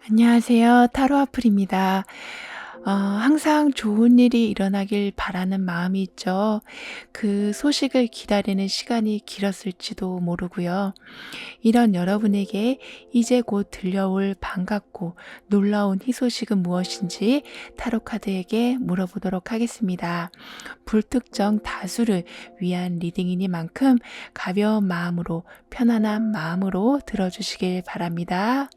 안녕하세요. 타로 아플입니다. 항상 좋은 일이 일어나길 바라는 마음이 있죠. 그 소식을 기다리는 시간이 길었을지도 모르고요. 이런 여러분에게 이제 곧 들려올 반갑고 놀라운 희소식은 무엇인지 타로 카드에게 물어보도록 하겠습니다. 불특정 다수를 위한 리딩이니만큼 가벼운 마음으로 편안한 마음으로 들어주시길 바랍니다.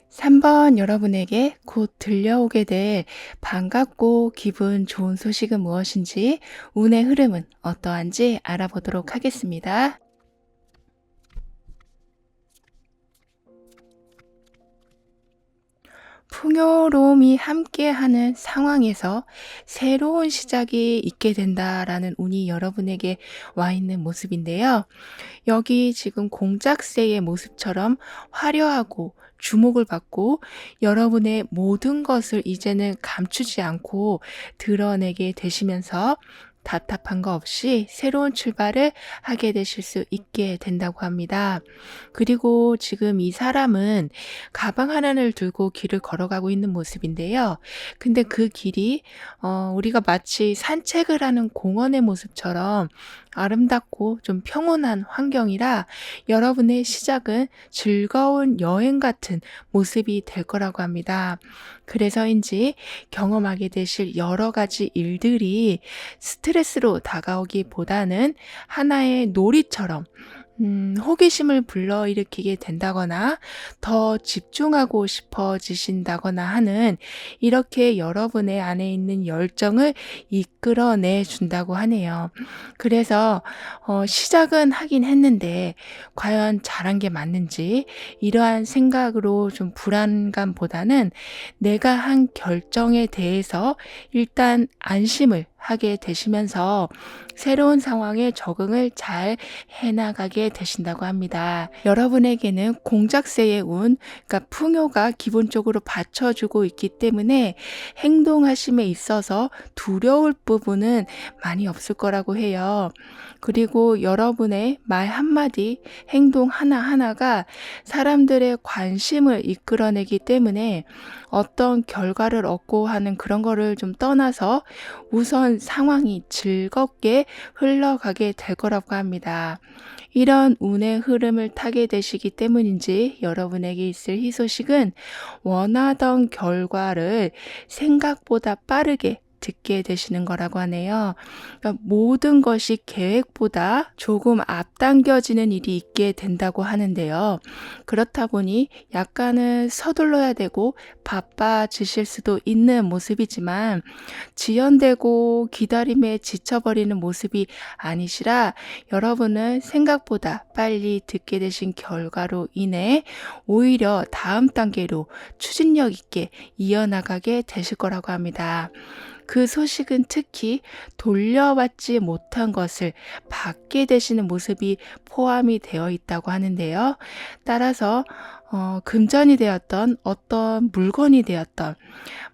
삼 번 여러분에게 곧 들려오게 될 반갑고 기분 좋은 소식은 무엇인지, 운의 흐름은 어떠한지 알아보도록 하겠습니다. 풍요로움이 함께하는 상황에서 새로운 시작이 있게 된다라는 운이 여러분에게 와 있는 모습인데요. 여기 지금 공작새의 모습처럼 화려하고 주목을 받고 여러분의 모든 것을 이제는 감추지 않고 드러내게 되시면서 답답한 거 없이 새로운 출발을 하게 되실 수 있게 된다고 합니다. 그리고 지금 이 사람은 가방 하나를 들고 길을 걸어가고 있는 모습인데요. 근데 그 길이 우리가 마치 산책을 하는 공원의 모습처럼 아름답고 좀 평온한 환경이라 여러분의 시작은 즐거운 여행 같은 모습이 될 거라고 합니다. 그래서인지 경험하게 되실 여러 가지 일들이 스트레스로 다가오기보다는 하나의 놀이처럼 호기심을 불러일으키게 된다거나 더 집중하고 싶어지신다거나 하는, 이렇게 여러분의 안에 있는 열정을 이끌어내 준다고 하네요. 그래서 시작은 하긴 했는데 과연 잘한 게 맞는지 이러한 생각으로 좀 불안감보다는 내가 한 결정에 대해서 일단 안심을 하게 되시면서 새로운 상황에 적응을 잘 해나가게 되신다고 합니다. 여러분에게는 공작새의 운, 그러니까 풍요가 기본적으로 받쳐주고 있기 때문에 행동하심에 있어서 두려울 부분은 많이 없을 거라고 해요. 그리고 여러분의 말 한마디, 행동 하나하나가 사람들의 관심을 이끌어내기 때문에 어떤 결과를 얻고 하는 그런 거를 좀 떠나서 우선 상황이 즐겁게 흘러가게 될 거라고 합니다. 이런 운의 흐름을 타게 되시기 때문인지 여러분에게 있을 희소식은 원하던 결과를 생각보다 빠르게 듣게 되시는 거라고 하네요. 그러니까 모든 것이 계획보다 조금 앞당겨지는 일이 있게 된다고 하는데요. 그렇다 보니 약간은 서둘러야 되고 바빠지실 수도 있는 모습이지만 지연되고 기다림에 지쳐버리는 모습이 아니시라 여러분은 생각보다 빨리 듣게 되신 결과로 인해 오히려 다음 단계로 추진력 있게 이어나가게 되실 거라고 합니다. 그 소식은 특히 돌려받지 못한 것을 받게 되시는 모습이 포함이 되어 있다고 하는데요. 따라서 금전이 되었던 어떤 물건이 되었던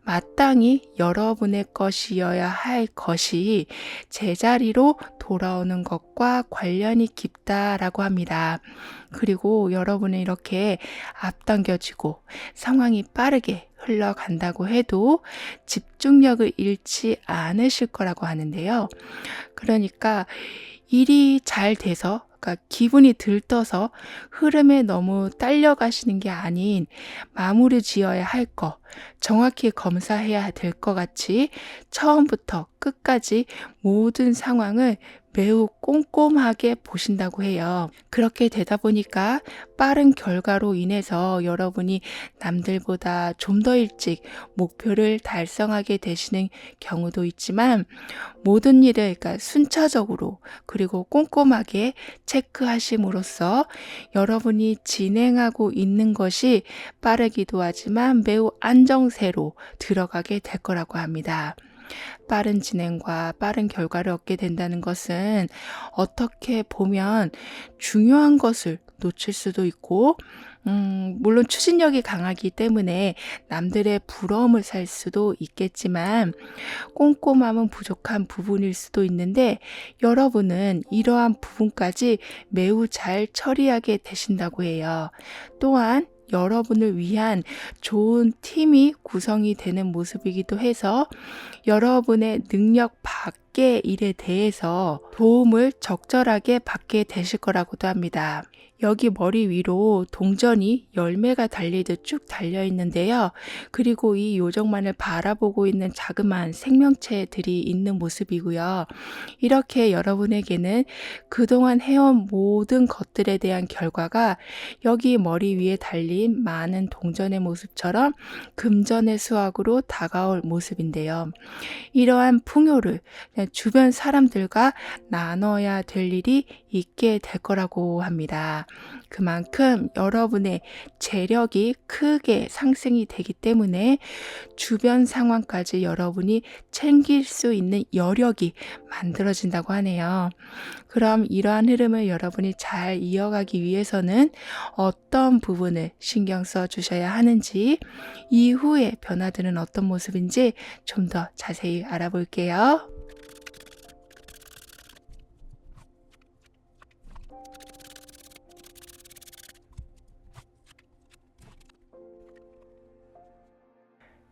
마땅히 여러분의 것이어야 할 것이 제자리로 돌아오는 것과 관련이 깊다라고 합니다. 그리고 여러분은 이렇게 앞당겨지고 상황이 빠르게 흘러간다고 해도 집중력을 잃지 않으실 거라고 하는데요. 그러니까 일이 잘 돼서 그러니까 기분이 들떠서 흐름에 너무 딸려가시는 게 아닌 마무리 지어야 할 거, 정확히 검사해야 될 것 같이 처음부터 끝까지 모든 상황을 매우 꼼꼼하게 보신다고 해요. 그렇게 되다 보니까 빠른 결과로 인해서 여러분이 남들보다 좀 더 일찍 목표를 달성하게 되시는 경우도 있지만 모든 일을 그러니까 순차적으로 그리고 꼼꼼하게 체크하심으로써 여러분이 진행하고 있는 것이 빠르기도 하지만 매우 안정세로 들어가게 될 거라고 합니다. 빠른 진행과 빠른 결과를 얻게 된다는 것은 어떻게 보면 중요한 것을 놓칠 수도 있고 물론 추진력이 강하기 때문에 남들의 부러움을 살 수도 있겠지만 꼼꼼함은 부족한 부분일 수도 있는데 여러분은 이러한 부분까지 매우 잘 처리하게 되신다고 해요. 또한 여러분을 위한 좋은 팀이 구성이 되는 모습이기도 해서 여러분의 능력 밖의 일에 대해서 도움을 적절하게 받게 되실 거라고도 합니다. 여기 머리 위로 동전이 열매가 달리듯 쭉 달려 있는데요. 그리고 이 요정만을 바라보고 있는 자그마한 생명체들이 있는 모습이고요. 이렇게 여러분에게는 그동안 해온 모든 것들에 대한 결과가 여기 머리 위에 달린 많은 동전의 모습처럼 금전의 수확으로 다가올 모습인데요. 이러한 풍요를 주변 사람들과 나눠야 될 일이 있게 될 거라고 합니다. 그만큼 여러분의 재력이 크게 상승이 되기 때문에 주변 상황까지 여러분이 챙길 수 있는 여력이 만들어진다고 하네요. 그럼 이러한 흐름을 여러분이 잘 이어가기 위해서는 어떤 부분을 신경 써 주셔야 하는지, 이후에 변화들은 어떤 모습인지 좀 더 자세히 알아볼게요.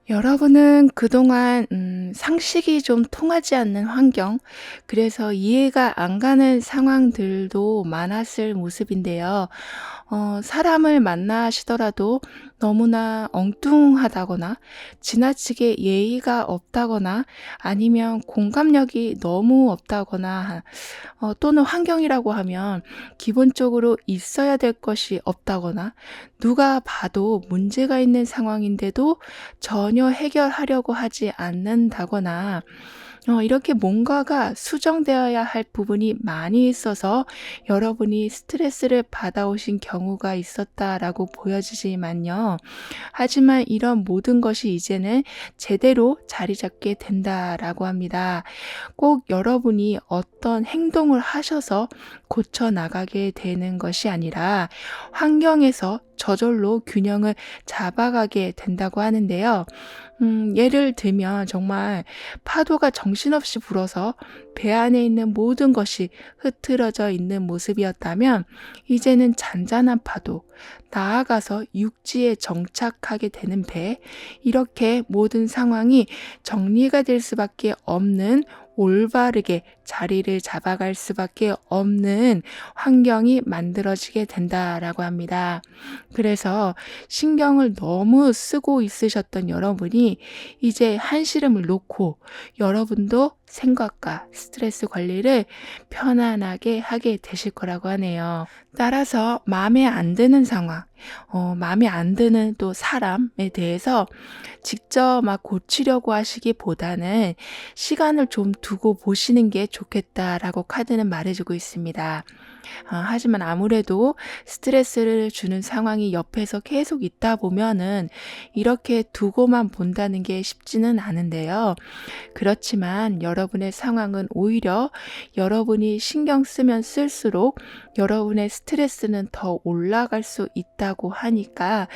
여러분은 그동안 상식이 좀 통하지 않는 환경, 그래서 이해가 안 가는 상황들도 많았을 모습인데요. 사람을 만나시더라도 너무나 엉뚱하다거나 지나치게 예의가 없다거나 아니면 공감력이 너무 없다거나 또는 환경이라고 하면 기본적으로 있어야 될 것이 없다거나 누가 봐도 문제가 있는 상황인데도 전혀 해결하려고 하지 않는다거나 이렇게 뭔가가 수정되어야 할 부분이 많이 있어서 여러분이 스트레스를 받아오신 경우가 있었다라고 보여지지만요. 하지만 이런 모든 것이 이제는 제대로 자리 잡게 된다라고 합니다. 꼭 여러분이 어떤 행동을 하셔서 고쳐 나가게 되는 것이 아니라 환경에서 저절로 균형을 잡아가게 된다고 하는데요. 예를 들면 정말 파도가 정신없이 불어서 배 안에 있는 모든 것이 흐트러져 있는 모습이었다면 이제는 잔잔한 파도, 나아가서 육지에 정착하게 되는 배, 이렇게 모든 상황이 정리가 될 수밖에 없는, 올바르게 자리를 잡아갈 수밖에 없는 환경이 만들어지게 된다라고 합니다. 그래서 신경을 너무 쓰고 있으셨던 여러분이 이제 한시름을 놓고 여러분도 생각과 스트레스 관리를 편안하게 하게 되실 거라고 하네요. 따라서 마음에 안 드는 상황, 마음에 안 드는 또 사람에 대해서 직접 막 고치려고 하시기보다는 시간을 좀 두고 보시는 게 좋겠다라고 카드는 말해주고 있습니다. 하지만 아무래도 스트레스를 주는 상황이 옆에서 계속 있다 보면은 이렇게 두고만 본다는 게 쉽지는 않은데요. 그렇지만 여러분의 상황은 오히려 여러분이 신경 쓰면 쓸수록 여러분의 스트레스는 더 올라갈 수 있다고 하니까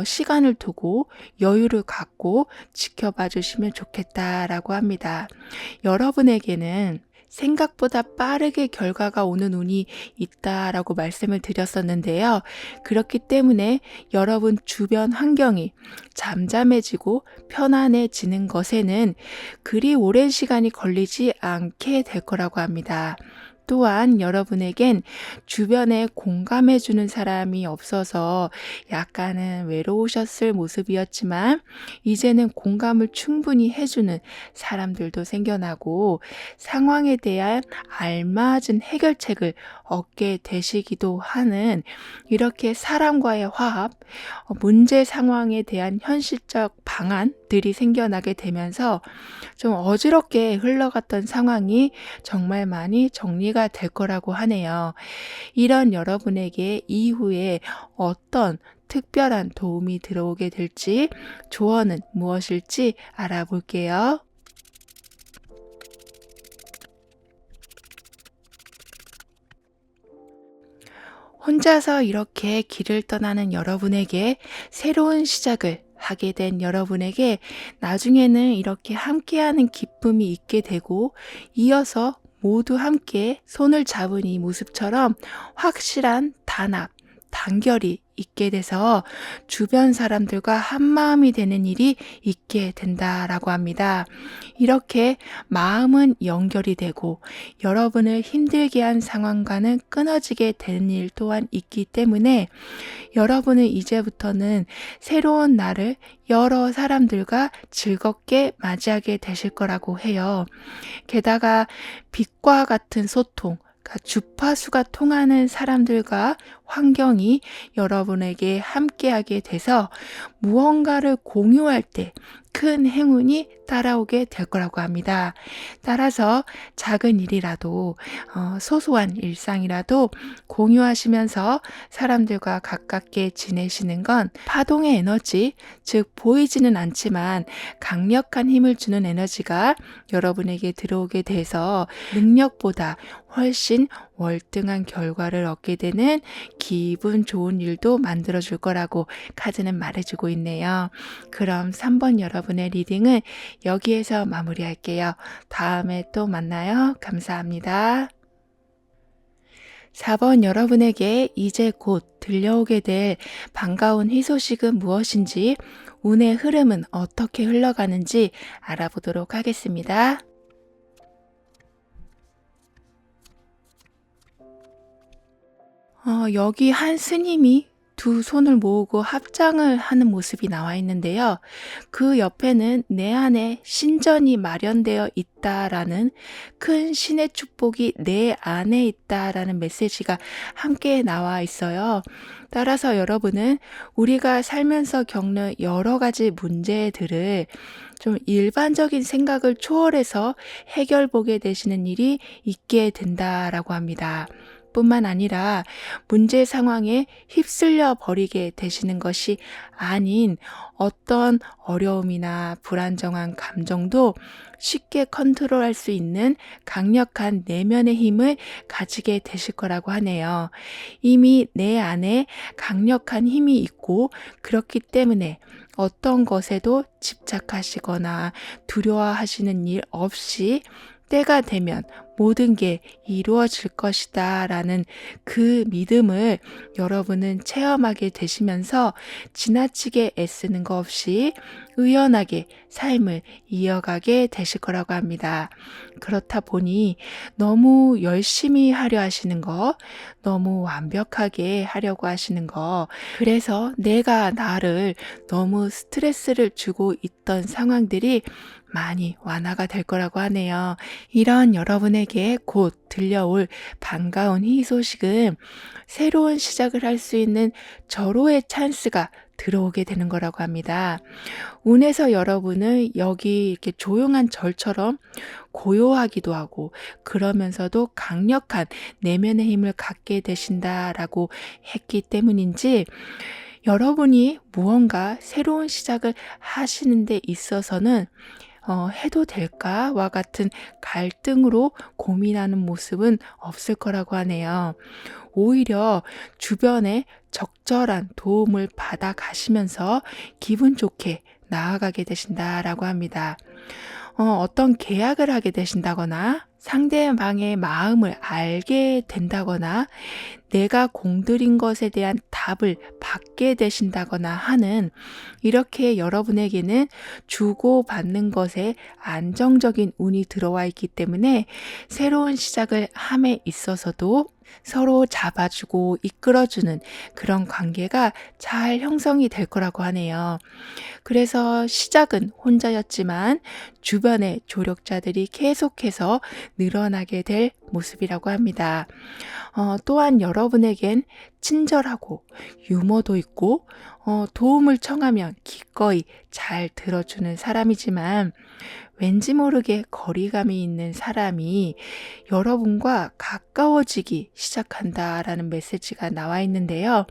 시간을 두고 여유를 갖고 지켜봐 주시면 좋겠다라고 합니다. 여러분에게는 생각보다 빠르게 결과가 오는 운이 있다라고 말씀을 드렸었는데요. 그렇기 때문에 여러분 주변 환경이 잠잠해지고 편안해지는 것에는 그리 오랜 시간이 걸리지 않게 될 거라고 합니다. 또한 여러분에겐 주변에 공감해주는 사람이 없어서 약간은 외로우셨을 모습이었지만 이제는 공감을 충분히 해주는 사람들도 생겨나고 상황에 대한 알맞은 해결책을 얻게 되시기도 하는, 이렇게 사람과의 화합, 문제 상황에 대한 현실적 방안들이 생겨나게 되면서 좀 어지럽게 흘러갔던 상황이 정말 많이 정리가 될 거라고 하네요. 이런 여러분에게 이후에 어떤 특별한 도움이 들어오게 될지, 조언은 무엇일지 알아볼게요. 혼자서 이렇게 길을 떠나는 여러분에게, 새로운 시작을 하게 된 여러분에게 나중에는 이렇게 함께하는 기쁨이 있게 되고, 이어서 모두 함께 손을 잡은 이 모습처럼 확실한 단합, 단결이 있게 돼서 주변 사람들과 한마음이 되는 일이 있게 된다라고 합니다. 이렇게 마음은 연결이 되고 여러분을 힘들게 한 상황과는 끊어지게 되는 일 또한 있기 때문에 여러분은 이제부터는 새로운 날을 여러 사람들과 즐겁게 맞이하게 되실 거라고 해요. 게다가 빛과 같은 소통, 그러니까 주파수가 통하는 사람들과 환경이 여러분에게 함께하게 돼서 무언가를 공유할 때 큰 행운이 따라오게 될 거라고 합니다. 따라서 작은 일이라도, 소소한 일상이라도 공유하시면서 사람들과 가깝게 지내시는 건 파동의 에너지, 즉 보이지는 않지만 강력한 힘을 주는 에너지가 여러분에게 들어오게 돼서 능력보다 훨씬 월등한 결과를 얻게 되는 기분 좋은 일도 만들어줄 거라고 카드는 말해주고 있네요. 그럼 3번 여러분의 리딩은 여기에서 마무리할게요. 다음에 또 만나요. 감사합니다. 4번 여러분에게 이제 곧 들려오게 될 반가운 희소식은 무엇인지, 운의 흐름은 어떻게 흘러가는지 알아보도록 하겠습니다. 여기 한 스님이 두 손을 모으고 합장을 하는 모습이 나와 있는데요. 그 옆에는 내 안에 신전이 마련되어 있다라는 큰 신의 축복이 내 안에 있다라는 메시지가 함께 나와 있어요. 따라서 여러분은 우리가 살면서 겪는 여러 가지 문제들을 좀 일반적인 생각을 초월해서 해결보게 되시는 일이 있게 된다라고 합니다. 뿐만 아니라 문제 상황에 휩쓸려 버리게 되시는 것이 아닌 어떤 어려움이나 불안정한 감정도 쉽게 컨트롤할 수 있는 강력한 내면의 힘을 가지게 되실 거라고 하네요. 이미 내 안에 강력한 힘이 있고 그렇기 때문에 어떤 것에도 집착하시거나 두려워하시는 일 없이 때가 되면 모든 게 이루어질 것이다 라는 그 믿음을 여러분은 체험하게 되시면서 지나치게 애쓰는 거 없이 의연하게 삶을 이어가게 되실 거라고 합니다. 그렇다 보니 너무 열심히 하려 하시는 거, 너무 완벽하게 하려고 하시는 거, 그래서 내가 나를 너무 스트레스를 주고 있던 상황들이 많이 완화가 될 거라고 하네요. 이런 여러분에게 곧 들려올 반가운 희소식은 새로운 시작을 할 수 있는 절호의 찬스가 들어오게 되는 거라고 합니다. 운에서 여러분은 여기 이렇게 조용한 절처럼 고요하기도 하고 그러면서도 강력한 내면의 힘을 갖게 되신다라고 했기 때문인지 여러분이 무언가 새로운 시작을 하시는 데 있어서는 해도 될까와 같은 갈등으로 고민하는 모습은 없을 거라고 하네요. 오히려 주변에 적절한 도움을 받아 가시면서 기분 좋게 나아가게 되신다라고 합니다. 어떤 계약을 하게 되신다거나 상대방의 마음을 알게 된다거나 내가 공들인 것에 대한 답을 받게 되신다거나 하는 이렇게 여러분에게는 주고받는 것에 안정적인 운이 들어와 있기 때문에 새로운 시작을 함에 있어서도 서로 잡아주고 이끌어주는 그런 관계가 잘 형성이 될 거라고 하네요. 그래서 시작은 혼자였지만 주변의 조력자들이 계속해서 늘어나게 될 모습이라고 합니다. 또한 여러분에겐 친절하고 유머도 있고 도움을 청하면 기꺼이 잘 들어주는 사람이지만 왠지 모르게 거리감이 있는 사람이 여러분과 가까워지기 시작한다라는 메시지가 나와 있는데요.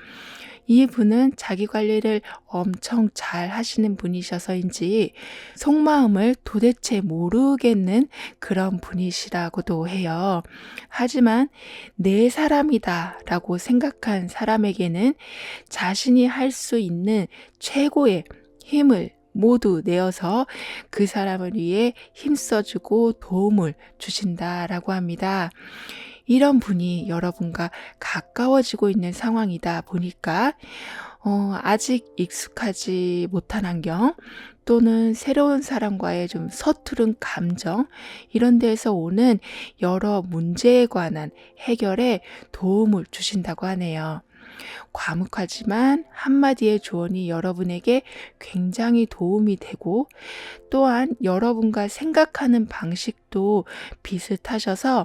이분은 자기 관리를 엄청 잘 하시는 분이셔서인지 속마음을 도대체 모르겠는 그런 분이시라고도 해요. 하지만 내 사람이다 라고 생각한 사람에게는 자신이 할 수 있는 최고의 힘을 모두 내어서 그 사람을 위해 힘써주고 도움을 주신다라고 합니다. 이런 분이 여러분과 가까워지고 있는 상황이다 보니까 아직 익숙하지 못한 환경 또는 새로운 사람과의 좀 서투른 감정 이런 데에서 오는 여러 문제에 관한 해결에 도움을 주신다고 하네요. 과묵하지만 한마디의 조언이 여러분에게 굉장히 도움이 되고 또한 여러분과 생각하는 방식도 비슷하셔서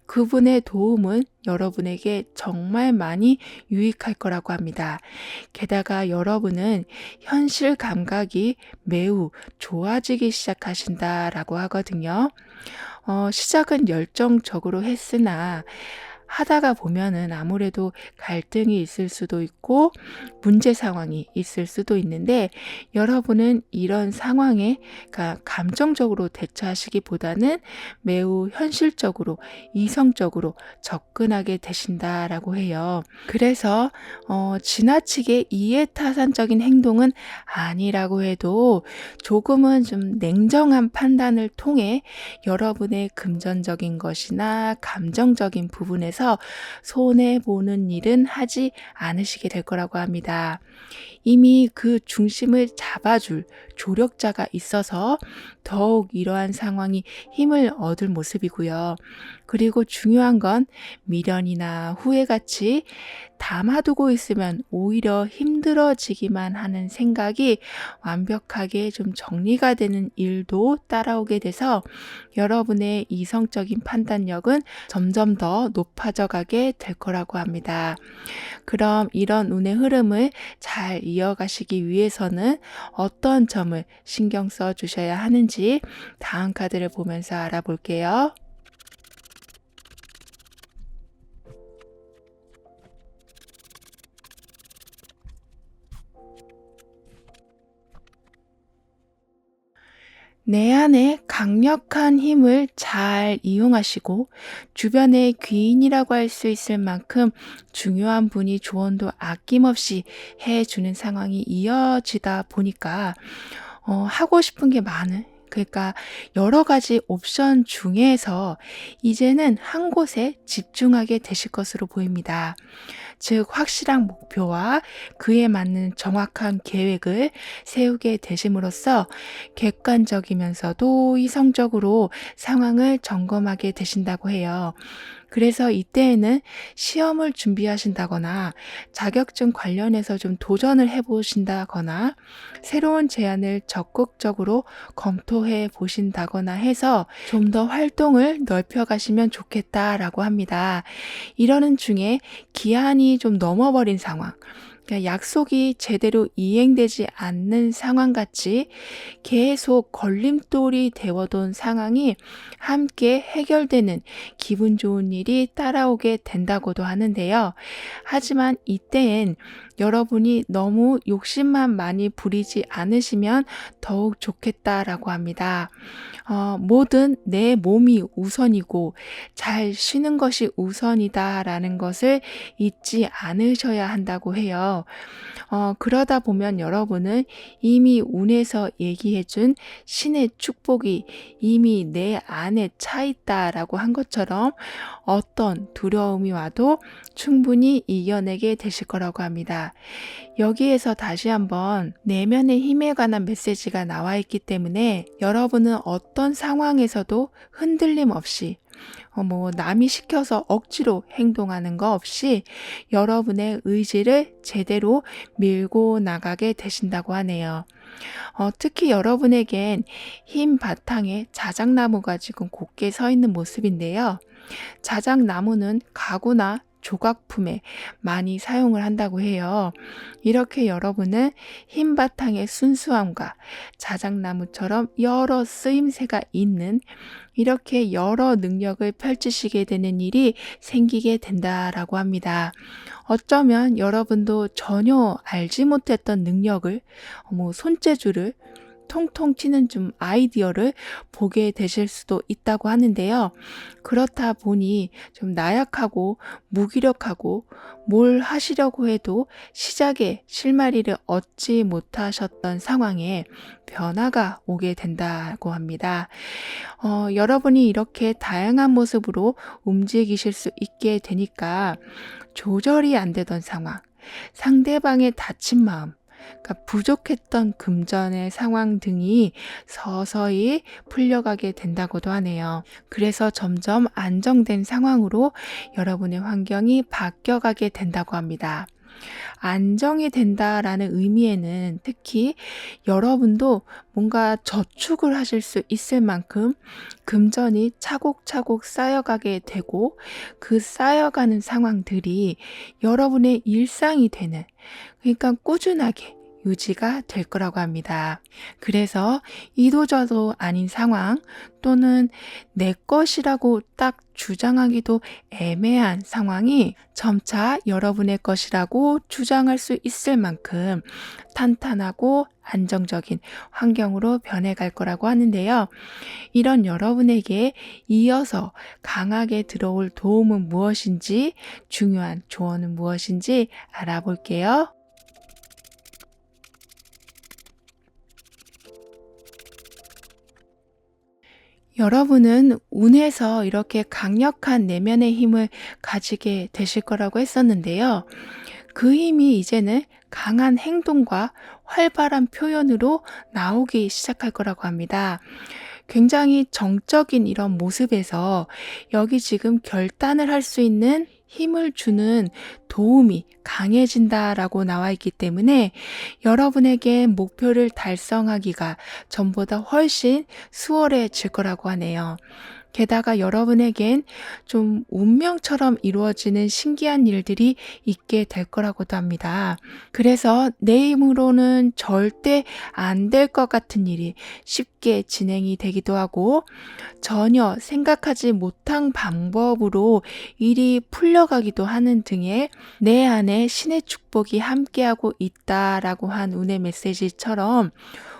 그분의 도움은 여러분에게 정말 많이 유익할 거라고 합니다. 게다가 여러분은 현실 감각이 매우 좋아지기 시작하신다라고 하거든요. 시작은 열정적으로 했으나 하다가 보면은 아무래도 갈등이 있을 수도 있고 문제 상황이 있을 수도 있는데 여러분은 이런 상황에 그러니까 감정적으로 대처하시기보다는 매우 현실적으로 이성적으로 접근하게 되신다라고 해요. 그래서 지나치게 이해타산적인 행동은 아니라고 해도 조금은 좀 냉정한 판단을 통해 여러분의 금전적인 것이나 감정적인 부분에서 손해보는 일은 하지 않으시게 될 거라고 합니다. 이미 그 중심을 잡아줄 조력자가 있어서 더욱 이러한 상황이 힘을 얻을 모습이고요. 그리고 중요한 건 미련이나 후회같이 담아두고 있으면 오히려 힘들어지기만 하는 생각이 완벽하게 좀 정리가 되는 일도 따라오게 돼서 여러분의 이성적인 판단력은 점점 더 높아져 가게 될 거라고 합니다. 그럼 이런 운의 흐름을 잘 이어가시기 위해서는 어떤 점을 신경 써 주셔야 하는지 다음 카드를 보면서 알아볼게요. 내 안에 강력한 힘을 잘 이용하시고 주변의 귀인이라고 할 수 있을 만큼 중요한 분이 조언도 아낌없이 해주는 상황이 이어지다 보니까 하고 싶은 게 많은, 그러니까 여러 가지 옵션 중에서 이제는 한 곳에 집중하게 되실 것으로 보입니다. 즉, 확실한 목표와 그에 맞는 정확한 계획을 세우게 되심으로써 객관적이면서도 이성적으로 상황을 점검하게 되신다고 해요. 그래서 이때에는 시험을 준비하신다거나 자격증 관련해서 좀 도전을 해보신다거나 새로운 제안을 적극적으로 검토해 보신다거나 해서 좀 더 활동을 넓혀가시면 좋겠다라고 합니다. 이러는 중에 기한이 좀 넘어버린 상황, 그러니까 약속이 제대로 이행되지 않는 상황같이 계속 걸림돌이 되어둔 상황이 함께 해결되는 기분 좋은 일이 따라오게 된다고도 하는데요. 하지만 이때엔 여러분이 너무 욕심만 많이 부리지 않으시면 더욱 좋겠다라고 합니다. 뭐든 내 몸이 우선이고 잘 쉬는 것이 우선이다라는 것을 잊지 않으셔야 한다고 해요. 그러다 보면 여러분은 이미 운에서 얘기해준 신의 축복이 이미 내 안에 차 있다라고 한 것처럼 어떤 두려움이 와도 충분히 이겨내게 되실 거라고 합니다. 여기에서 다시 한번 내면의 힘에 관한 메시지가 나와 있기 때문에 여러분은 어떤 상황에서도 흔들림 없이 남이 시켜서 억지로 행동하는 거 없이 여러분의 의지를 제대로 밀고 나가게 되신다고 하네요. 특히 여러분에겐 흰 바탕에 자작나무가 지금 곧게 서 있는 모습인데요. 자작나무는 가구나 조각품에 많이 사용을 한다고 해요. 이렇게 여러분은 흰 바탕의 순수함과 자작나무처럼 여러 쓰임새가 있는 이렇게 여러 능력을 펼치시게 되는 일이 생기게 된다라고 합니다. 어쩌면 여러분도 전혀 알지 못했던 능력을, 손재주를 통통 튀는 좀 아이디어를 보게 되실 수도 있다고 하는데요. 그렇다 보니 좀 나약하고 무기력하고 뭘 하시려고 해도 시작에 실마리를 얻지 못하셨던 상황에 변화가 오게 된다고 합니다. 여러분이 이렇게 다양한 모습으로 움직이실 수 있게 되니까 조절이 안 되던 상황, 상대방의 다친 마음, 그러니까 부족했던 금전의 상황 등이 서서히 풀려가게 된다고도 하네요. 그래서 점점 안정된 상황으로 여러분의 환경이 바뀌어가게 된다고 합니다. 안정이 된다라는 의미에는 특히 여러분도 뭔가 저축을 하실 수 있을 만큼 금전이 차곡차곡 쌓여가게 되고 그 쌓여가는 상황들이 여러분의 일상이 되는, 그러니까 꾸준하게 유지가 될 거라고 합니다. 그래서 이도저도 아닌 상황 또는 내 것이라고 딱 주장하기도 애매한 상황이 점차 여러분의 것이라고 주장할 수 있을 만큼 탄탄하고 안정적인 환경으로 변해갈 거라고 하는데요. 이런 여러분에게 이어서 강하게 들어올 도움은 무엇인지, 중요한 조언은 무엇인지 알아볼게요. 여러분은 운에서 이렇게 강력한 내면의 힘을 가지게 되실 거라고 했었는데요. 그 힘이 이제는 강한 행동과 활발한 표현으로 나오기 시작할 거라고 합니다. 굉장히 정적인 이런 모습에서 여기 지금 결단을 할 수 있는 힘을 주는 도움이 강해진다라고 나와 있기 때문에 여러분에게 목표를 달성하기가 전보다 훨씬 수월해질 거라고 하네요. 게다가 여러분에겐 좀 운명처럼 이루어지는 신기한 일들이 있게 될 거라고도 합니다. 그래서 내 힘으로는 절대 안 될 것 같은 일이 쉽게 진행이 되기도 하고 전혀 생각하지 못한 방법으로 일이 풀려가기도 하는 등의 내 안에 신의 축복이 함께하고 있다라고 한 운의 메시지처럼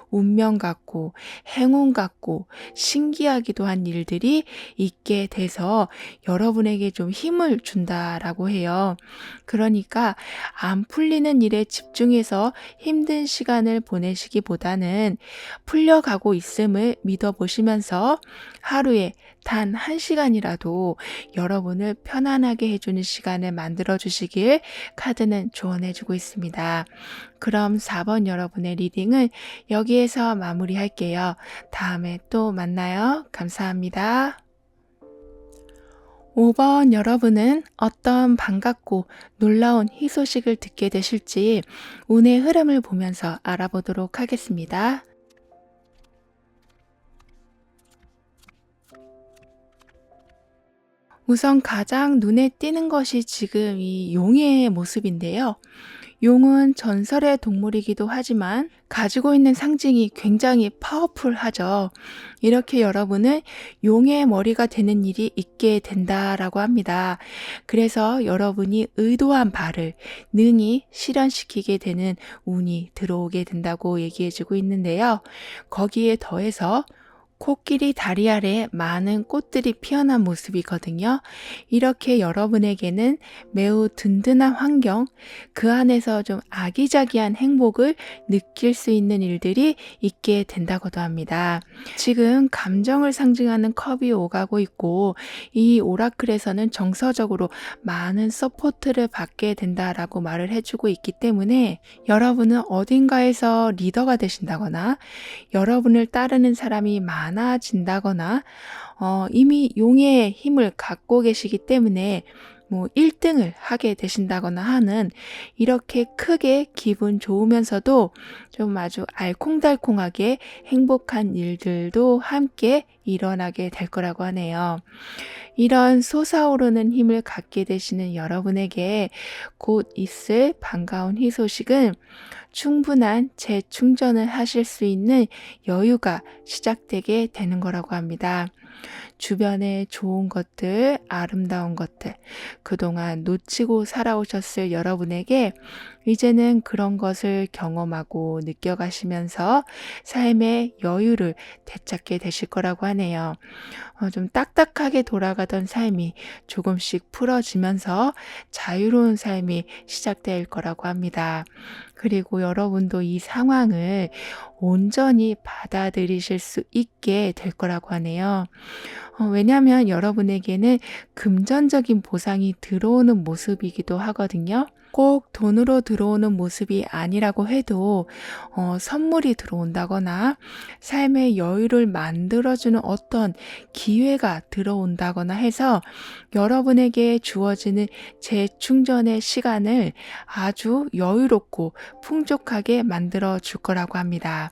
운명 같고 행운 같고 신기하기도 한 일들이 있게 돼서 여러분에게 좀 힘을 준다라고 해요. 그러니까 안 풀리는 일에 집중해서 힘든 시간을 보내시기보다는 풀려가고 있음을 믿어보시면서 하루에 단 1시간이라도 여러분을 편안하게 해주는 시간을 만들어 주시길 카드는 조언해주고 있습니다. 그럼 4번 여러분의 리딩은 여기에서 마무리할게요. 다음에 또 만나요. 감사합니다. 5번 여러분은 어떤 반갑고 놀라운 희소식을 듣게 되실지 운의 흐름을 보면서 알아보도록 하겠습니다. 우선 가장 눈에 띄는 것이 지금 이 용의 모습인데요. 용은 전설의 동물이기도 하지만 가지고 있는 상징이 굉장히 파워풀하죠. 이렇게 여러분은 용의 머리가 되는 일이 있게 된다라고 합니다. 그래서 여러분이 의도한 바를 능히 실현시키게 되는 운이 들어오게 된다고 얘기해주고 있는데요. 거기에 더해서 코끼리 다리 아래 많은 꽃들이 피어난 모습이거든요. 이렇게 여러분에게는 매우 든든한 환경, 그 안에서 좀 아기자기한 행복을 느낄 수 있는 일들이 있게 된다고도 합니다. 지금 감정을 상징하는 컵이 오가고 있고 이 오라클에서는 정서적으로 많은 서포트를 받게 된다라고 말을 해주고 있기 때문에 여러분은 어딘가에서 리더가 되신다거나 여러분을 따르는 사람이 많아진다거나 이미 용의 힘을 갖고 계시기 때문에 1등을 하게 되신다거나 하는 이렇게 크게 기분 좋으면서도 좀 아주 알콩달콩하게 행복한 일들도 함께 일어나게 될 거라고 하네요. 이런 솟아오르는 힘을 갖게 되시는 여러분에게 곧 있을 반가운 희소식은 충분한 재충전을 하실 수 있는 여유가 시작되게 되는 거라고 합니다. 주변에 좋은 것들, 아름다운 것들, 그동안 놓치고 살아오셨을 여러분에게 이제는 그런 것을 경험하고 느껴가시면서 삶의 여유를 되찾게 되실 거라고 하네요. 좀 딱딱하게 돌아가던 삶이 조금씩 풀어지면서 자유로운 삶이 시작될 거라고 합니다. 그리고 여러분도 이 상황을 온전히 받아들이실 수 있게 될 거라고 하네요. 왜냐하면 여러분에게는 금전적인 보상이 들어오는 모습이기도 하거든요. 꼭 돈으로 들어오는 모습이 아니라고 해도 선물이 들어온다거나 삶의 여유를 만들어주는 어떤 기회가 들어온다거나 해서 여러분에게 주어지는 재충전의 시간을 아주 여유롭고 풍족하게 만들어 줄 거라고 합니다.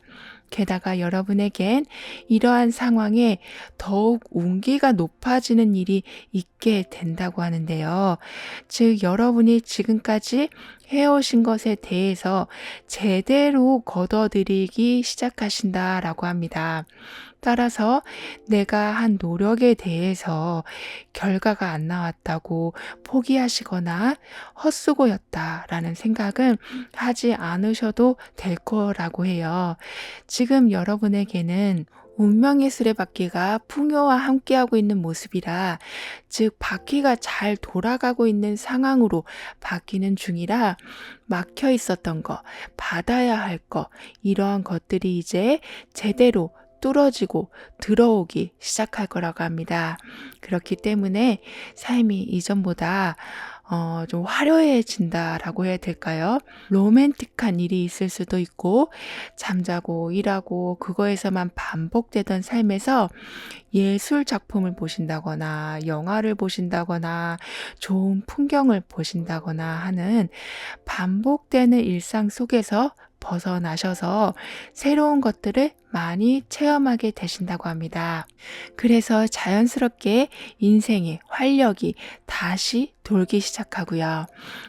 게다가 여러분에겐 이러한 상황에 더욱 운기가 높아지는 일이 있게 된다고 하는데요. 즉, 여러분이 지금까지 해오신 것에 대해서 제대로 거둬들이기 시작하신다라고 합니다. 따라서 내가 한 노력에 대해서 결과가 안 나왔다고 포기하시거나 헛수고였다라는 생각은 하지 않으셔도 될 거라고 해요. 지금 여러분에게는 운명의 수레바퀴가 풍요와 함께하고 있는 모습이라, 즉 바퀴가 잘 돌아가고 있는 상황으로 바뀌는 중이라 막혀 있었던 거, 받아야 할 거, 이러한 것들이 이제 제대로 뚫어지고 들어오기 시작할 거라고 합니다. 그렇기 때문에 삶이 이전보다 좀 화려해진다라고 해야 될까요? 로맨틱한 일이 있을 수도 있고 잠자고 일하고 그거에서만 반복되던 삶에서 예술 작품을 보신다거나 영화를 보신다거나 좋은 풍경을 보신다거나 하는 반복되는 일상 속에서 벗어나셔서 새로운 것들을 많이 체험하게 되신다고 합니다. 그래서 자연스럽게 인생의 활력이 다시 돌기 시작하고요.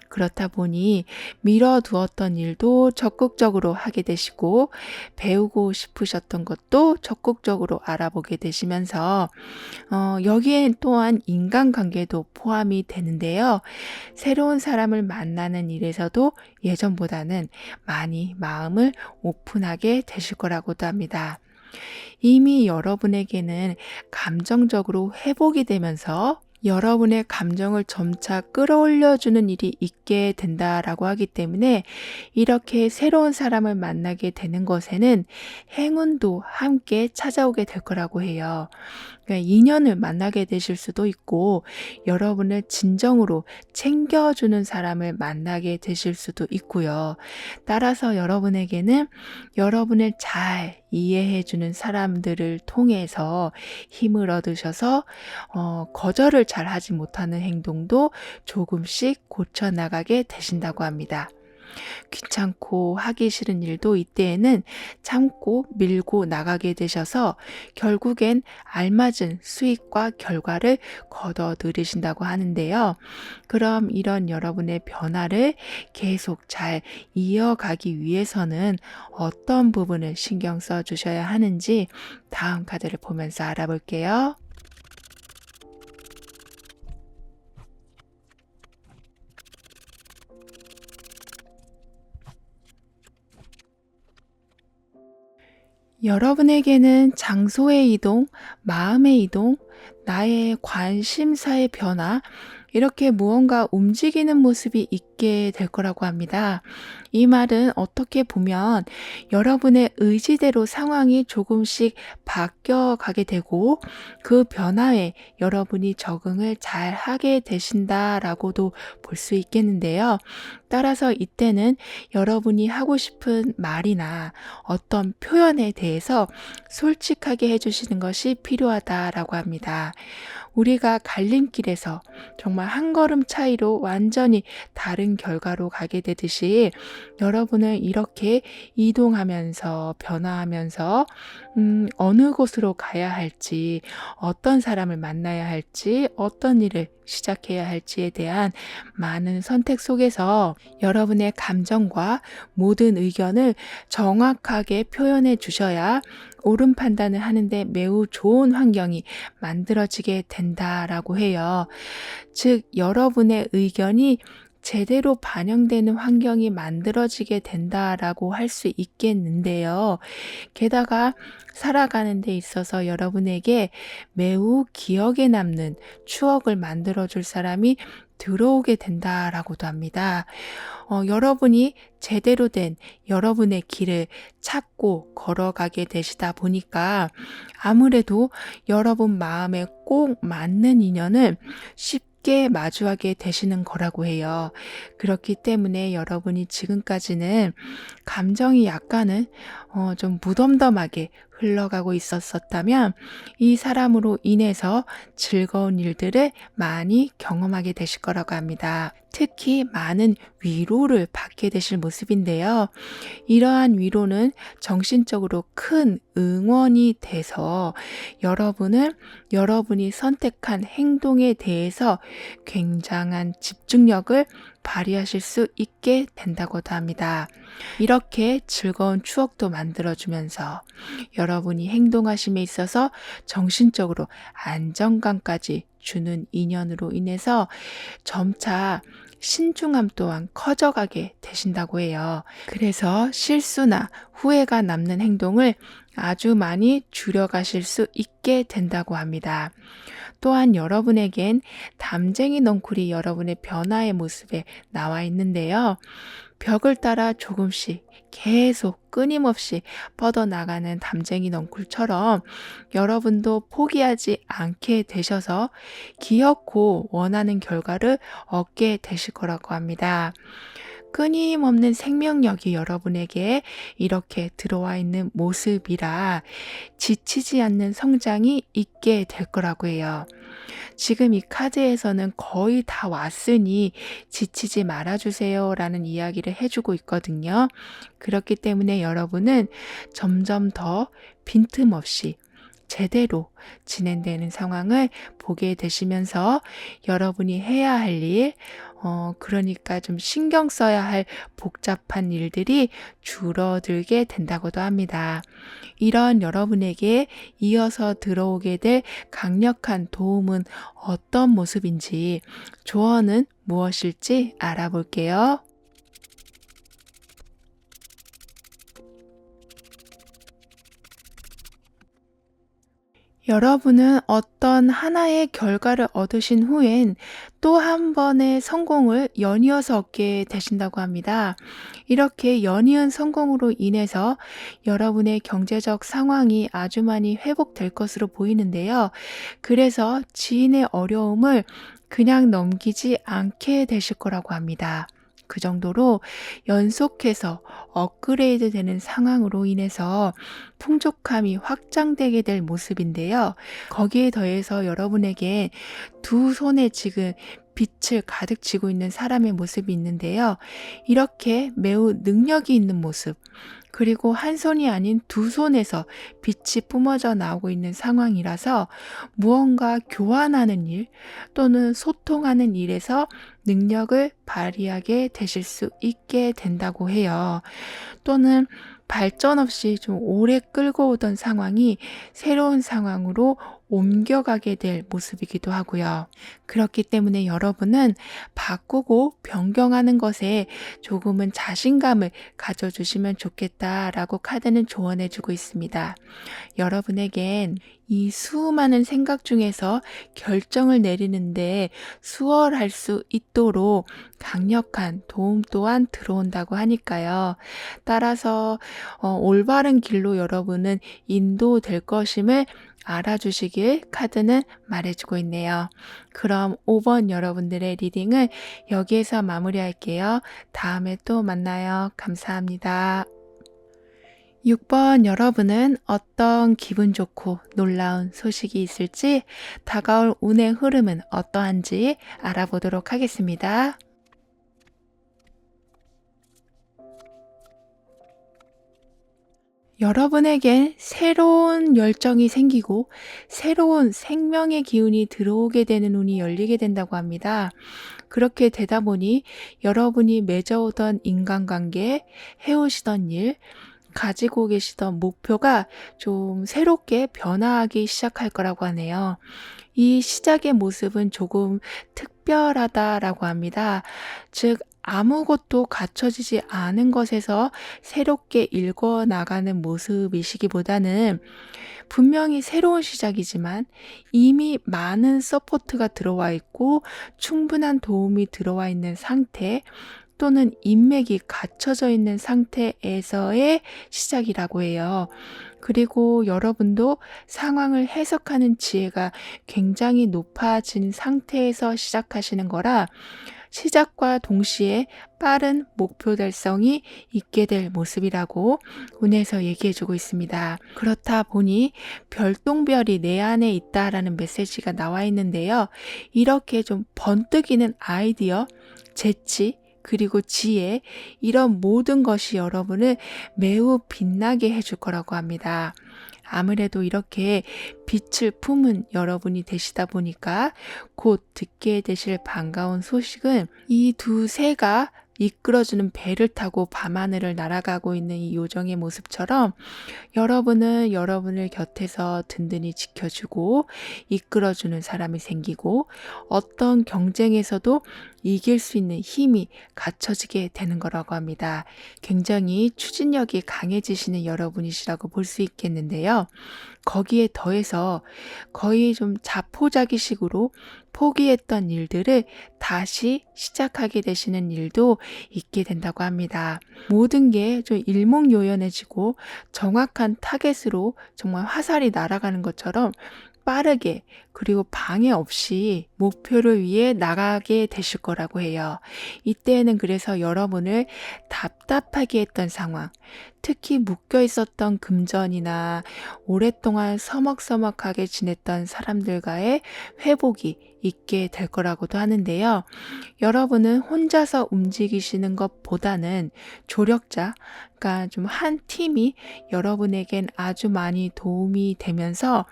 그렇다 보니 미뤄두었던 일도 적극적으로 하게 되시고 배우고 싶으셨던 것도 적극적으로 알아보게 되시면서 여기엔 또한 인간관계도 포함이 되는데요. 새로운 사람을 만나는 일에서도 예전보다는 많이 마음을 오픈하게 되실 거라고도 합니다. 이미 여러분에게는 감정적으로 회복이 되면서 여러분의 감정을 점차 끌어올려주는 일이 있게 된다라고 하기 때문에 이렇게 새로운 사람을 만나게 되는 것에는 행운도 함께 찾아오게 될 거라고 해요. 그러니까 인연을 만나게 되실 수도 있고 여러분을 진정으로 챙겨주는 사람을 만나게 되실 수도 있고요. 따라서 여러분에게는 여러분을 잘 이해해주는 사람들을 통해서 힘을 얻으셔서 거절을 잘 하지 못하는 행동도 조금씩 고쳐나가게 되신다고 합니다. 귀찮고 하기 싫은 일도 이때에는 참고 밀고 나가게 되셔서 결국엔 알맞은 수익과 결과를 거둬 들이신다고 하는데요. 그럼 이런 여러분의 변화를 계속 잘 이어가기 위해서는 어떤 부분을 신경 써 주셔야 하는지 다음 카드를 보면서 알아볼게요. 여러분에게는 장소의 이동, 마음의 이동, 나의 관심사의 변화, 이렇게 무언가 움직이는 모습이 있게 될 거라고 합니다. 이 말은 어떻게 보면 여러분의 의지대로 상황이 조금씩 바뀌어 가게 되고 그 변화에 여러분이 적응을 잘 하게 되신다라고도 볼 수 있겠는데요. 따라서 이때는 여러분이 하고 싶은 말이나 어떤 표현에 대해서 솔직하게 해주시는 것이 필요하다라고 합니다. 우리가 갈림길에서 정말 한 걸음 차이로 완전히 다른 결과로 가게 되듯이 여러분은 이렇게 이동하면서 변화하면서 어느 곳으로 가야 할지, 어떤 사람을 만나야 할지, 어떤 일을 시작해야 할지에 대한 많은 선택 속에서 여러분의 감정과 모든 의견을 정확하게 표현해 주셔야 옳은 판단을 하는데 매우 좋은 환경이 만들어지게 된다라고 해요. 즉, 여러분의 의견이 제대로 반영되는 환경이 만들어지게 된다라고 할 수 있겠는데요. 게다가 살아가는 데 있어서 여러분에게 매우 기억에 남는 추억을 만들어줄 사람이 들어오게 된다라고도 합니다. 여러분이 제대로 된 여러분의 길을 찾고 걸어가게 되시다 보니까 아무래도 여러분 마음에 꼭 맞는 인연을 쉽게 마주하게 되시는 거라고 해요. 그렇기 때문에 여러분이 지금까지는 감정이 약간은 좀 무덤덤하게 흘러가고 있었다면 이 사람으로 인해서 즐거운 일들을 많이 경험하게 되실 거라고 합니다. 특히 많은 위로를 받게 되실 모습인데요. 이러한 위로는 정신적으로 큰 응원이 돼서 여러분은 여러분이 선택한 행동에 대해서 굉장한 집중력을 발휘하실 수 있게 된다고도 합니다. 이렇게 즐거운 추억도 만들어주면서 여러분이 행동하심에 있어서 정신적으로 안정감까지 주는 인연으로 인해서 점차 신중함 또한 커져가게 되신다고 해요. 그래서 실수나 후회가 남는 행동을 아주 많이 줄여가실 수 있게 된다고 합니다. 또한 여러분에겐 담쟁이 넝쿨이 여러분의 변화의 모습에 나와 있는데요. 벽을 따라 조금씩 계속 끊임없이 뻗어나가는 담쟁이 넝쿨처럼 여러분도 포기하지 않게 되셔서 기어코 원하는 결과를 얻게 되실 거라고 합니다. 끊임없는 생명력이 여러분에게 이렇게 들어와 있는 모습이라 지치지 않는 성장이 있게 될 거라고 해요. 지금 이 카드에서는 거의 다 왔으니 지치지 말아주세요 라는 이야기를 해주고 있거든요. 그렇기 때문에 여러분은 점점 더 빈틈없이 제대로 진행되는 상황을 보게 되시면서 여러분이 해야 할 일, 그러니까 좀 신경 써야 할 복잡한 일들이 줄어들게 된다고도 합니다. 이런 여러분에게 이어서 들어오게 될 강력한 도움은 어떤 모습인지, 조언은 무엇일지 알아볼게요. 여러분은 어떤 하나의 결과를 얻으신 후엔 또 한 번의 성공을 연이어서 얻게 되신다고 합니다. 이렇게 연이은 성공으로 인해서 여러분의 경제적 상황이 아주 많이 회복될 것으로 보이는데요. 그래서 지인의 어려움을 그냥 넘기지 않게 되실 거라고 합니다. 그 정도로 연속해서 업그레이드 되는 상황으로 인해서 풍족함이 확장되게 될 모습인데요. 거기에 더해서 여러분에게 두 손에 지금 빛을 가득 쥐고 있는 사람의 모습이 있는데요. 이렇게 매우 능력이 있는 모습, 그리고 한 손이 아닌 두 손에서 빛이 뿜어져 나오고 있는 상황이라서 무언가 교환하는 일 또는 소통하는 일에서 능력을 발휘하게 되실 수 있게 된다고 해요. 또는 발전 없이 좀 오래 끌고 오던 상황이 새로운 상황으로 옮겨가게 될 모습이기도 하고요. 그렇기 때문에 여러분은 바꾸고 변경하는 것에 조금은 자신감을 가져주시면 좋겠다라고 카드는 조언해주고 있습니다. 여러분에겐 이 수많은 생각 중에서 결정을 내리는데 수월할 수 있도록 강력한 도움 또한 들어온다고 하니까요. 따라서 올바른 길로 여러분은 인도될 것임을 알아주시길 카드는 말해주고 있네요. 그럼 5번 여러분들의 리딩을 여기에서 마무리할게요. 다음에 또 만나요. 감사합니다. 6번 여러분은 어떤 기분 좋고 놀라운 소식이 있을지, 다가올 운의 흐름은 어떠한지 알아보도록 하겠습니다. 여러분에겐 새로운 열정이 생기고 새로운 생명의 기운이 들어오게 되는 운이 열리게 된다고 합니다. 그렇게 되다 보니 여러분이 맺어오던 인간관계, 해오시던 일, 가지고 계시던 목표가 좀 새롭게 변화하기 시작할 거라고 하네요. 이 시작의 모습은 조금 특별하다라고 합니다. 즉, 아무것도 갖춰지지 않은 것에서 새롭게 일궈 나가는 모습이시기보다는 분명히 새로운 시작이지만 이미 많은 서포트가 들어와 있고 충분한 도움이 들어와 있는 상태, 또는 인맥이 갖춰져 있는 상태에서의 시작이라고 해요. 그리고 여러분도 상황을 해석하는 지혜가 굉장히 높아진 상태에서 시작하시는 거라 시작과 동시에 빠른 목표 달성이 있게 될 모습이라고 운에서 얘기해주고 있습니다. 그렇다 보니 별똥별이 내 안에 있다라는 메시지가 나와 있는데요. 이렇게 좀 번뜩이는 아이디어, 재치, 그리고 지혜, 이런 모든 것이 여러분을 매우 빛나게 해줄 거라고 합니다. 아무래도 이렇게 빛을 품은 여러분이 되시다 보니까 곧 듣게 되실 반가운 소식은 이 두 새가 이끌어주는 배를 타고 밤하늘을 날아가고 있는 이 요정의 모습처럼 여러분은 여러분을 곁에서 든든히 지켜주고 이끌어주는 사람이 생기고 어떤 경쟁에서도 이길 수 있는 힘이 갖춰지게 되는 거라고 합니다. 굉장히 추진력이 강해지시는 여러분이시라고 볼 수 있겠는데요. 거기에 더해서 거의 좀 자포자기식으로 포기했던 일들을 다시 시작하게 되시는 일도 있게 된다고 합니다. 모든 게 좀 일목요연해지고 정확한 타겟으로 정말 화살이 날아가는 것처럼 빠르게 그리고 방해 없이 목표를 위해 나가게 되실 거라고 해요. 이때에는 그래서 여러분을 답답하게 했던 상황, 특히 묶여 있었던 금전이나 오랫동안 서먹서먹하게 지냈던 사람들과의 회복이 있게 될 거라고도 하는데요. 여러분은 혼자서 움직이시는 것보다는 조력자, 그러니까 좀 한 팀이 여러분에겐 아주 많이 도움이 되면서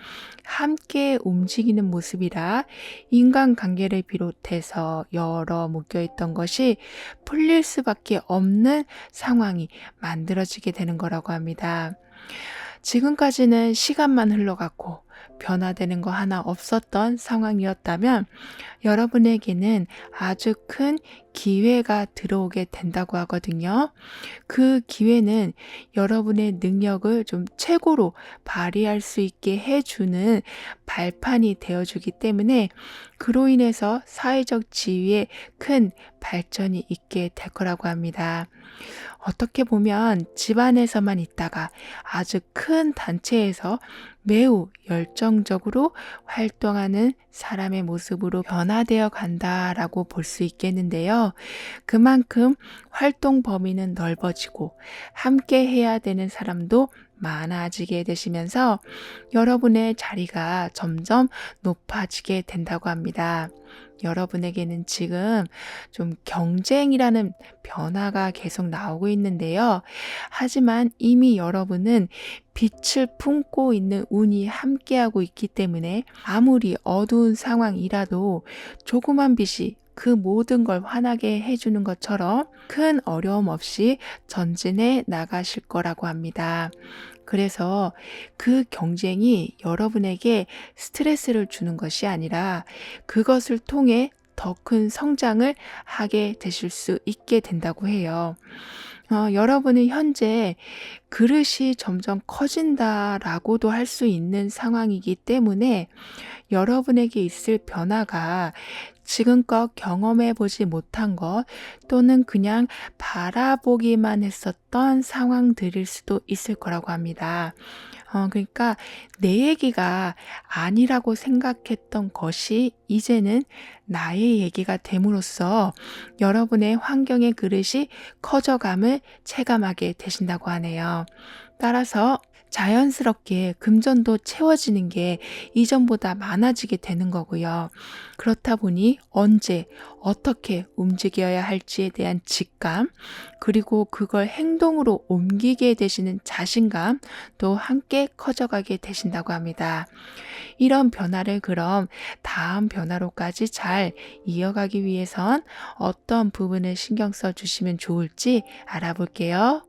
함께 움직이는 모습이라 인간관계를 비롯해서 여러 묶여있던 것이 풀릴 수밖에 없는 상황이 만들어지게 되는 거라고 합니다. 지금까지는 시간만 흘러갔고 변화되는 거 하나 없었던 상황이었다면 여러분에게는 아주 큰 기회가 들어오게 된다고 하거든요. 그 기회는 여러분의 능력을 좀 최고로 발휘할 수 있게 해주는 발판이 되어주기 때문에 그로 인해서 사회적 지위에 큰 발전이 있게 될 거라고 합니다. 어떻게 보면 집안에서만 있다가 아주 큰 단체에서 매우 열정적으로 활동하는 사람의 모습으로 변화되어 간다라고 볼 수 있겠는데요. 그만큼 활동 범위는 넓어지고 함께 해야 되는 사람도 많아지게 되시면서 여러분의 자리가 점점 높아지게 된다고 합니다. 여러분에게는 지금 좀 경쟁이라는 변화가 계속 나오고 있는데요. 하지만 이미 여러분은 빛을 품고 있는 운이 함께하고 있기 때문에 아무리 어두운 상황이라도 조그만 빛이 그 모든 걸 환하게 해주는 것처럼 큰 어려움 없이 전진해 나가실 거라고 합니다. 그래서 그 경쟁이 여러분에게 스트레스를 주는 것이 아니라 그것을 통해 더 큰 성장을 하게 되실 수 있게 된다고 해요. 여러분은 현재 그릇이 점점 커진다라고도 할 수 있는 상황이기 때문에 여러분에게 있을 변화가 지금껏 경험해 보지 못한 것 또는 그냥 바라보기만 했었던 상황들일 수도 있을 거라고 합니다. 그러니까 내 얘기가 아니라고 생각했던 것이 이제는 나의 얘기가 됨으로써 여러분의 환경의 그릇이 커져감을 체감하게 되신다고 하네요. 따라서 자연스럽게 금전도 채워지는 게 이전보다 많아지게 되는 거고요. 그렇다 보니 언제 어떻게 움직여야 할지에 대한 직감, 그리고 그걸 행동으로 옮기게 되시는 자신감 또 함께 커져가게 되신다고 합니다. 이런 변화를 그럼 다음 변화로까지 잘 이어가기 위해선 어떤 부분을 신경 써 주시면 좋을지 알아볼게요.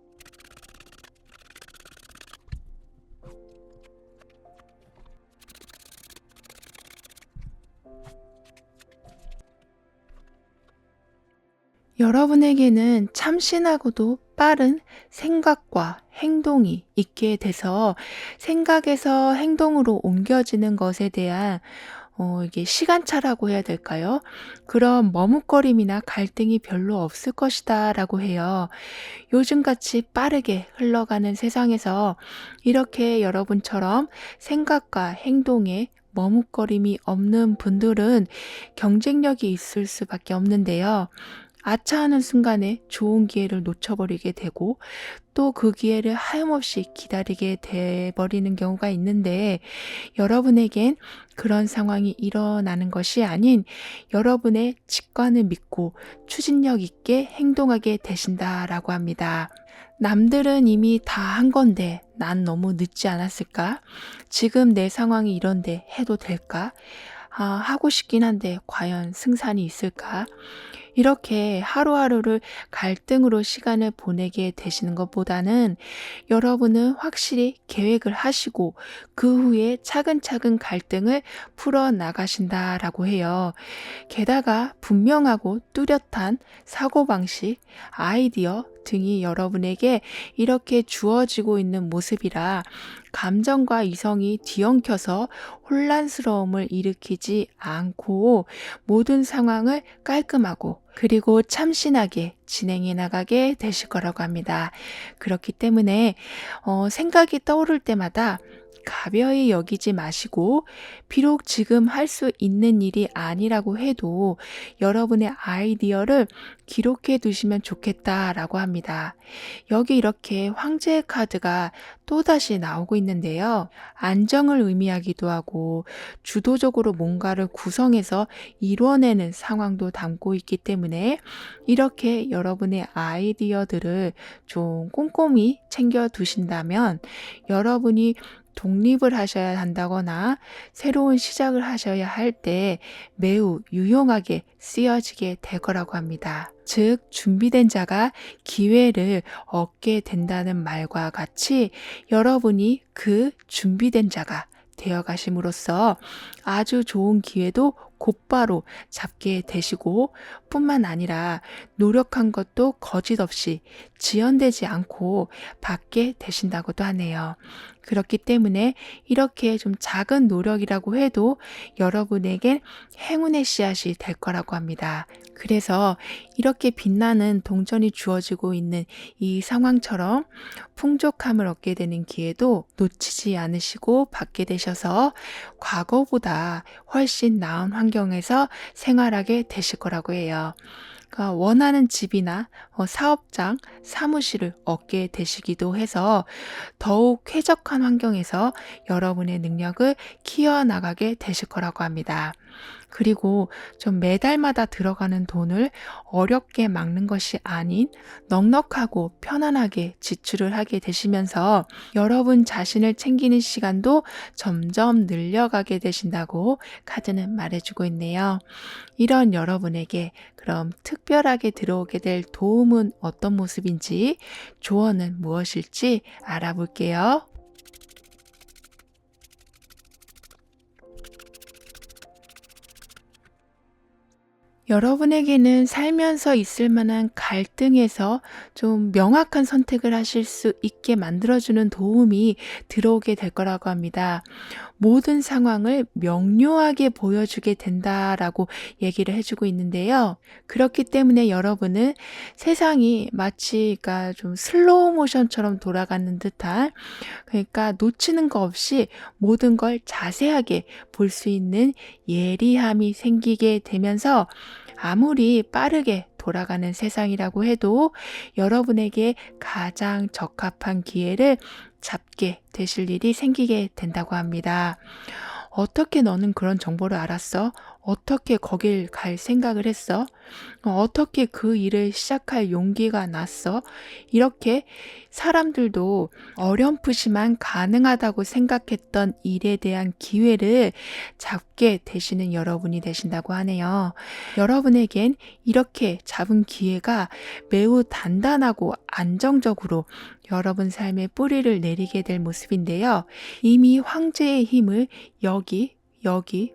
여러분에게는 참신하고도 빠른 생각과 행동이 있게 돼서 생각에서 행동으로 옮겨지는 것에 대한 이게 시간차라고 해야 될까요? 그런 머뭇거림이나 갈등이 별로 없을 것이다 라고 해요. 요즘같이 빠르게 흘러가는 세상에서 이렇게 여러분처럼 생각과 행동에 머뭇거림이 없는 분들은 경쟁력이 있을 수밖에 없는데요. 아차하는 순간에 좋은 기회를 놓쳐버리게 되고 또 그 기회를 하염없이 기다리게 돼버리는 경우가 있는데 여러분에겐 그런 상황이 일어나는 것이 아닌 여러분의 직관을 믿고 추진력 있게 행동하게 되신다라고 합니다. 남들은 이미 다 한 건데 난 너무 늦지 않았을까? 지금 내 상황이 이런데 해도 될까? 하고 싶긴 한데 과연 승산이 있을까? 이렇게 하루하루를 갈등으로 시간을 보내게 되시는 것보다는 여러분은 확실히 계획을 하시고 그 후에 차근차근 갈등을 풀어 나가신다라고 해요. 게다가 분명하고 뚜렷한 사고방식, 아이디어 등이 여러분에게 이렇게 주어지고 있는 모습이라 감정과 이성이 뒤엉켜서 혼란스러움을 일으키지 않고 모든 상황을 깔끔하고 그리고 참신하게 진행해 나가게 되실 거라고 합니다. 그렇기 때문에 생각이 떠오를 때마다 가벼이 여기지 마시고 비록 지금 할 수 있는 일이 아니라고 해도 여러분의 아이디어를 기록해 두시면 좋겠다라고 합니다. 여기 이렇게 황제의 카드가 또다시 나오고 있는데요. 안정을 의미하기도 하고 주도적으로 뭔가를 구성해서 이뤄내는 상황도 담고 있기 때문에 이렇게 여러분의 아이디어들을 좀 꼼꼼히 챙겨 두신다면 여러분이 독립을 하셔야 한다거나 새로운 시작을 하셔야 할 때 매우 유용하게 쓰여지게 될 거라고 합니다. 즉, 준비된 자가 기회를 얻게 된다는 말과 같이 여러분이 그 준비된 자가 되어 가심으로써 아주 좋은 기회도 곧바로 잡게 되시고 뿐만 아니라 노력한 것도 거짓 없이 지연되지 않고 받게 되신다고도 하네요. 그렇기 때문에 이렇게 좀 작은 노력이라고 해도 여러분에겐 행운의 씨앗이 될 거라고 합니다. 그래서 이렇게 빛나는 동전이 주어지고 있는 이 상황처럼 풍족함을 얻게 되는 기회도 놓치지 않으시고 받게 되셔서 과거보다 훨씬 나은 환경에서 생활하게 되실 거라고 해요. 그러니까 원하는 집이나 사업장, 사무실을 얻게 되시기도 해서 더욱 쾌적한 환경에서 여러분의 능력을 키워나가게 되실 거라고 합니다. 그리고 좀 매달마다 들어가는 돈을 어렵게 막는 것이 아닌 넉넉하고 편안하게 지출을 하게 되시면서 여러분 자신을 챙기는 시간도 점점 늘려가게 되신다고 카드는 말해주고 있네요. 이런 여러분에게 그럼 특별하게 들어오게 될 도움은 어떤 모습인지, 조언은 무엇일지 알아볼게요. 여러분에게는 살면서 있을 만한 갈등에서 좀 명확한 선택을 하실 수 있게 만들어주는 도움이 들어오게 될 거라고 합니다. 모든 상황을 명료하게 보여주게 된다라고 얘기를 해주고 있는데요. 그렇기 때문에 여러분은 세상이 마치 그러니까 좀 슬로우 모션처럼 돌아가는 듯한 그러니까 놓치는 거 없이 모든 걸 자세하게 볼 수 있는 예리함이 생기게 되면서 아무리 빠르게 돌아가는 세상이라고 해도 여러분에게 가장 적합한 기회를 잡게 되실 일이 생기게 된다고 합니다. 어떻게 너는 그런 정보를 알았어? 어떻게 거길 갈 생각을 했어? 어떻게 그 일을 시작할 용기가 났어? 이렇게 사람들도 어렴풋이만 가능하다고 생각했던 일에 대한 기회를 잡게 되시는 여러분이 되신다고 하네요. 여러분에겐 이렇게 잡은 기회가 매우 단단하고 안정적으로 여러분 삶의 뿌리를 내리게 될 모습인데요. 이미 황제의 힘을 여기,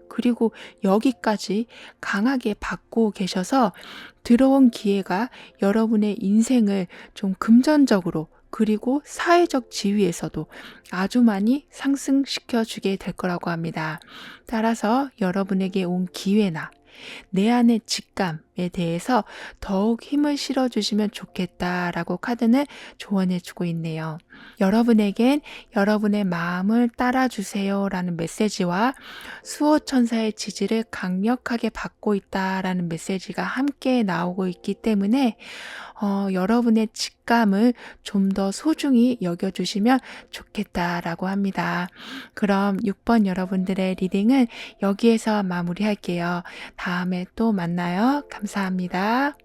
그리고 여기까지 강하게 받고 계셔서 들어온 기회가 여러분의 인생을 좀 금전적으로 그리고 사회적 지위에서도 아주 많이 상승시켜 주게 될 거라고 합니다. 따라서 여러분에게 온 기회나 내 안의 직감에 대해서 더욱 힘을 실어주시면 좋겠다라고 카드는 조언해주고 있네요. 여러분에겐 여러분의 마음을 따라주세요라는 메시지와 수호천사의 지지를 강력하게 받고 있다라는 메시지가 함께 나오고 있기 때문에 여러분의 직감을 좀 더 소중히 여겨주시면 좋겠다라고 합니다. 그럼 6번 여러분들의 리딩은 여기에서 마무리할게요. 다음에 또 만나요. 감사합니다.